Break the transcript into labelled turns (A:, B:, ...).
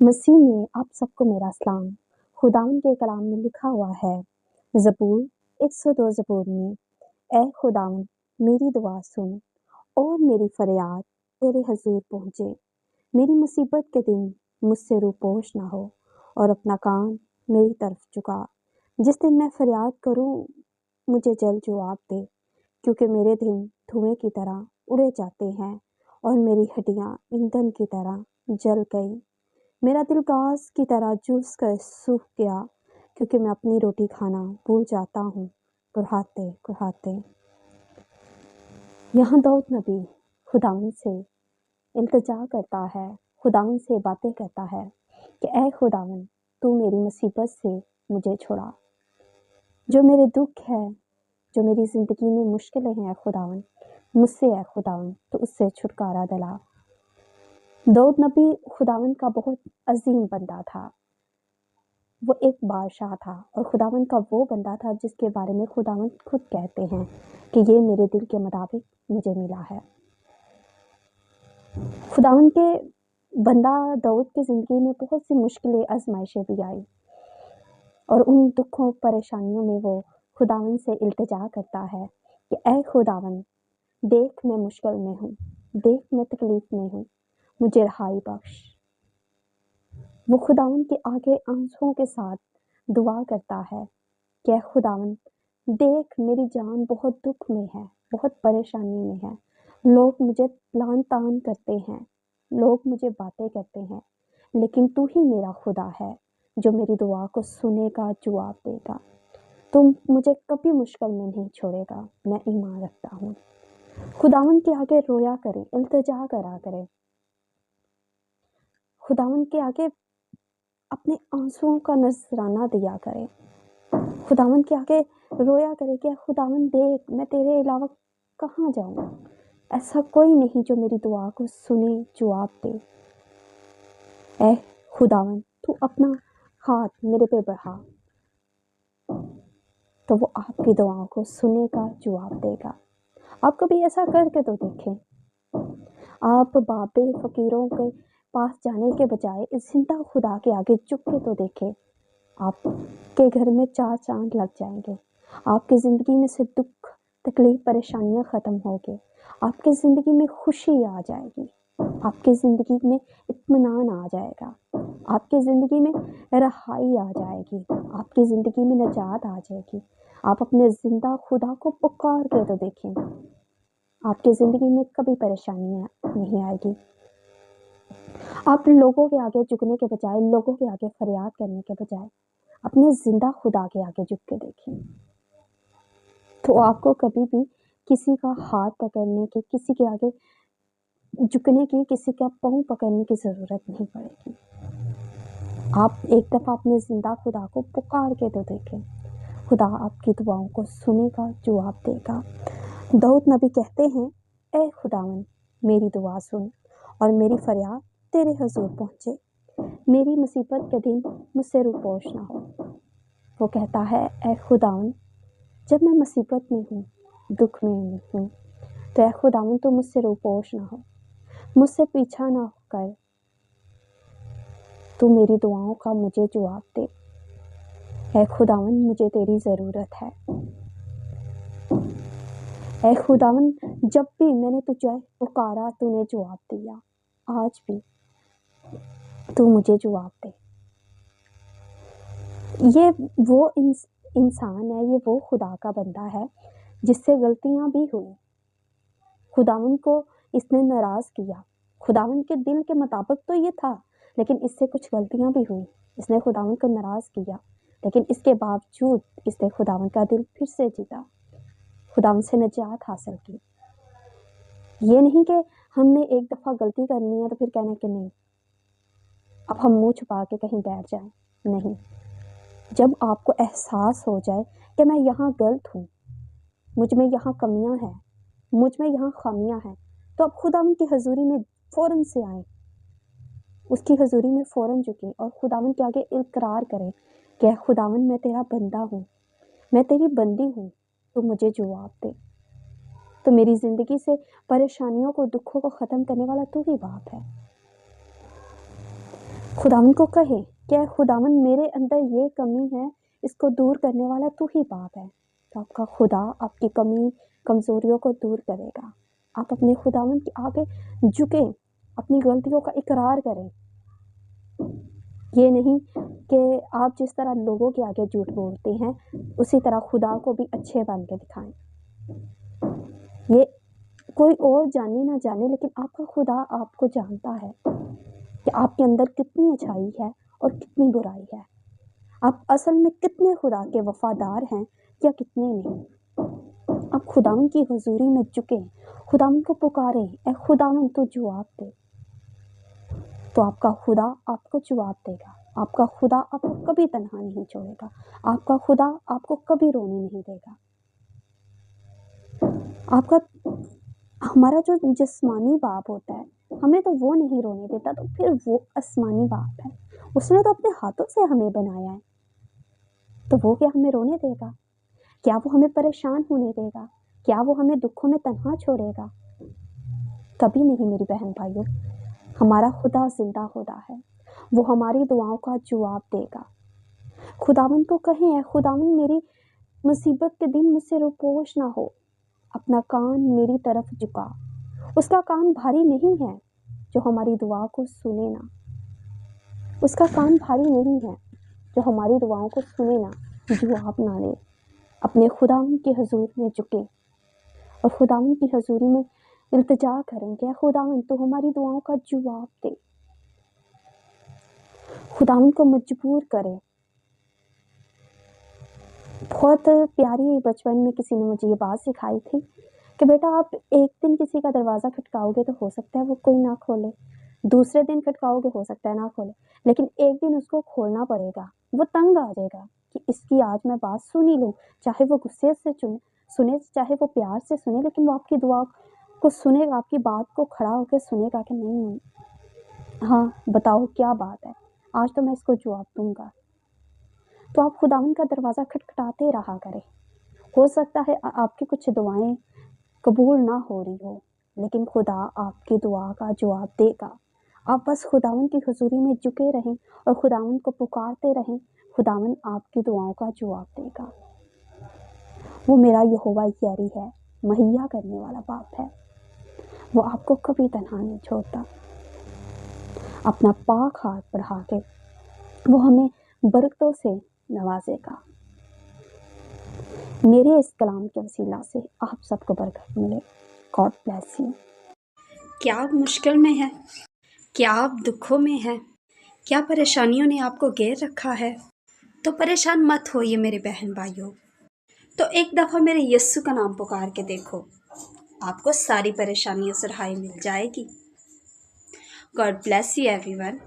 A: मसीह में आप सबको मेरा सलाम। खुदावन के कलाम में लिखा हुआ है ज़बूर 102 ज़बूर में, ऐ खुदावन मेरी दुआ सुन और मेरी फरियाद तेरे हजूर पहुँचे। मेरी मुसीबत के दिन मुझसे रूपोश ना हो और अपना कान मेरी तरफ झुका। जिस दिन मैं फरियाद करूँ मुझे जल्द जवाब दे, क्योंकि मेरे दिन धुएं की तरह उड़े जाते हैं और मेरी हड्डियाँ ईंधन की तरह जल गई। मेरा दिल घास की तरह जूस कर सूख गया, क्योंकि मैं अपनी रोटी खाना भूल जाता हूँ कुर्हाते कुर्हाते। यहाँ दाऊद नबी खुदावन से इल्तिजा करता है, खुदावन से बातें करता है कि ऐ खुदावन तू मेरी मुसीबत से मुझे छुड़ा। जो मेरे दुख है, जो मेरी ज़िंदगी में मुश्किलें हैं खुदावन, मुझसे है खुदावन तो उससे छुटकारा दिला। दाऊद नबी खुदावन का बहुत अजीम बंदा था। वो एक बादशाह था और खुदावन का वो बंदा था जिसके बारे में खुदावन खुद कहते हैं कि ये मेरे दिल के मुताबिक मुझे मिला है। खुदावन के बंदा दाऊद की ज़िंदगी में बहुत सी मुश्किलें आजमाइशें भी आई और उन दुखों परेशानियों में वो खुदावन से इल्तिजा करता है कि ऐ खुदावन देख मैं मुश्किल में हूँ, देख मैं तकलीफ में हूँ, मुझे रहाई बख्श। वो खुदावन के आगे आंसुओं के साथ दुआ करता है कि ऐ खुदावन देख मेरी जान बहुत दुख में है, बहुत परेशानी में है। लोग मुझे लान तान करते हैं, लोग मुझे बातें करते हैं, लेकिन तू ही मेरा खुदा है जो मेरी दुआ को सुनेगा, जवाब देगा। तुम मुझे कभी मुश्किल में नहीं छोड़ेगा, मैं ईमान रखता हूँ। खुदावन के आगे रोया करे, इल्तिजा करा करे, खुदावन के आगे अपने आंसुओं का नजराना दिया करे, खुदावन के आगे रोया करे कि खुदावन देख मैं तेरे अलावा कहाँ जाऊँ, ऐसा कोई नहीं जो मेरी दुआ को सुने, जवाब दे। ऐ खुदावन तू अपना हाथ मेरे पे बढ़ा तो वो आपकी दुआओं को सुनेगा, जवाब देगा। आप कभी ऐसा करके तो देखें। आप बाबे फकीरों के पास जाने के बजाय इस जिंदा खुदा के आगे झुक के तो देखें। आपके घर में 4 चांद लग जाएंगे, आपकी ज़िंदगी में से दुख तकलीफ परेशानियां ख़त्म होंगे, आपकी ज़िंदगी में खुशी आ जाएगी, आपकी ज़िंदगी में इत्मीनान आ जाएगा, आपकी ज़िंदगी में रहाई आ जाएगी, आपकी ज़िंदगी में निजात आ जाएगी। आप अपने ज़िंदा खुदा को पुकार के तो देखें, आपकी ज़िंदगी में कभी परेशानियां नहीं आएगी। आप लोगों के आगे झुकने के बजाय, लोगों के आगे फरियाद करने के बजाय अपने जिंदा खुदा के आगे झुक के देखें, तो आपको कभी भी किसी का हाथ पकड़ने की, किसी के आगे झुकने की, किसी का पाँव पकड़ने की ज़रूरत नहीं पड़ेगी। आप एक दफ़ा अपने जिंदा खुदा को पुकार के तो देखें, खुदा आपकी दुआओं को सुनेगा, जवाब देगा। दाऊद नबी कहते हैं, ऐ खुदावन मेरी दुआ सुन और मेरी फरियाद तेरे हजूर पहुँचे। मेरी मुसीबत के दिन मुझसे रूपोश ना हो। वो कहता है, ऐ खुदावन जब मैं मुसीबत में हूँ, दुख में हूँ, तो ऐ खुदावन तो मुझसे रूपोश ना हो, मुझसे पीछा ना कर, तू मेरी दुआओं का मुझे जवाब दे। ऐ खुदावन मुझे तेरी ज़रूरत है। ऐ खुदावन जब भी मैंने तुझे पुकारा तूने जवाब दिया, आज भी तू मुझे जवाब दे। ये वो इंसान है, ये वो खुदा का बंदा है जिससे गलतियां भी हुई। खुदावन को इसने नाराज किया, खुदावन के दिल के मुताबिक तो ये था, लेकिन इससे कुछ गलतियां भी हुई। इसने खुदावन को नाराज किया, लेकिन इसके बावजूद इसने खुदावन का दिल फिर से जीता, खुदावन से निजात हासिल की। ये नहीं कि हमने एक दफ़ा गलती करनी है तो फिर कहना कि नहीं अब हम मुंह छुपा के कहीं बैठ जाएं। नहीं, जब आपको एहसास हो जाए कि मैं यहाँ गलत हूँ, मुझ में यहाँ कमियाँ हैं, मुझ में यहाँ खामियाँ हैं, तो आप खुदावन की हजूरी में फ़ौरन से आएँ, उसकी हजूरी में फ़ौरन झुकें और खुदावन के आगे इकरार करें कि खुदावन मैं तेरा बंदा हूँ, मैं तेरी बंदी हूँ, तो मुझे जवाब दे। तो मेरी ज़िंदगी से परेशानियों को, दुखों को ख़त्म करने वाला तू ही बाप है। खुदावंद को कहे कि खुदावंद मेरे अंदर ये कमी है, इसको दूर करने वाला तू ही बाप है। तो आपका खुदा आपकी कमी कमज़ोरियों को दूर करेगा। आप अपने खुदावंद के आगे झुके, अपनी गलतियों का इकरार करें। ये नहीं कि आप जिस तरह लोगों के आगे झूठ बोलते हैं उसी तरह खुदा को भी अच्छे बन के दिखाएं। ये कोई और जाने ना जाने, लेकिन आपका खुदा आपको जानता है कि आपके अंदर कितनी अच्छाई है और कितनी बुराई है। आप असल में कितने खुदा के वफादार हैं या कितने नहीं। आप खुदावंद की हुजूरी में झुके, खुदावंद को पुकारे, ए खुदावंद तू जवाब दे। तो आपका खुदा आपको जवाब देगा। आपका खुदा आपको कभी तन्हा नहीं छोड़ेगा। आपका खुदा आपको कभी रोने नहीं देगा। आपका हमारा जो जिस्मानी बाप होता है, हमें तो वो नहीं रोने देता, तो फिर वो आसमानी बाप है। उसने तो अपने हाथों से हमें बनाया है, तो वो क्या हमें रोने देगा? क्या वो हमें परेशान होने देगा? क्या वो हमें दुखों में तन्हा छोड़ेगा? कभी नहीं मेरी बहन भाइयों। हमारा खुदा जिंदा खुदा है, वो हमारी दुआओं का जवाब देगा। खुदावंद को कहें, खुदावंद मेरी मुसीबत के दिन मुझसे रुपोश ना हो, अपना कान मेरी तरफ झुका। उसका कान भारी नहीं है जो हमारी दुआ को सुने ना। उसका कान भारी नहीं है जो हमारी दुआओं को सुने ना, जवाब ना दे। अपने खुदावंद की हुजूर में झुके और खुदावंद की हुजूरी में इल्तिजा करेंगे, खुदावंद तो हमारी दुआओं का जवाब दे। खुदावंद को मजबूर करे। बहुत प्यारी बचपन में किसी ने मुझे ये बात सिखाई थी कि बेटा आप एक दिन किसी का दरवाज़ा खटकाओगे तो हो सकता है वो कोई ना खोले, दूसरे दिन खटकाओगे हो सकता है ना खोले, लेकिन एक दिन उसको खोलना पड़ेगा। वो तंग आ जाएगा कि इसकी आज मैं बात सुन ही लूँ, चाहे वो गुस्से से सुने चाहे वो प्यार से सुने, लेकिन वो आपकी दुआ को सुनेगा, आपकी बात को खड़ा होकर सुनेगा कि नहीं, हाँ बताओ क्या बात है, आज तो मैं इसको जवाब दूंगा। तो आप खुदावंद का दरवाज़ा खटखटाते रहा करें। हो सकता है आपकी कुछ दुआएं कबूल ना हो रही हो, लेकिन खुदा आपकी दुआ का जवाब देगा। आप बस खुदावंद की हुजूरी में झुके रहें और खुदावंद को पुकारते रहें, खुदावंद आपकी दुआओं का जवाब देगा। वो मेरा यहोवा यारी है, मुहैया करने वाला बाप है। वो आपको कभी तन्हा नहीं छोड़ता। अपना पाक हाथ बढ़ा के वो हमें बरकतों से नवाजेगा। मेरे इस कलाम के वसीला से आप सबको बरकत मिले। God bless you.
B: क्या आप मुश्किल में हैं? क्या आप दुखों में हैं? क्या परेशानियों ने आपको घेर रखा है? तो परेशान मत होइए मेरे बहन भाइयों। तो एक दफ़ा मेरे यस्सु का नाम पुकार के देखो, आपको सारी परेशानियों से रिहाई मिल जाएगी। God bless you everyone.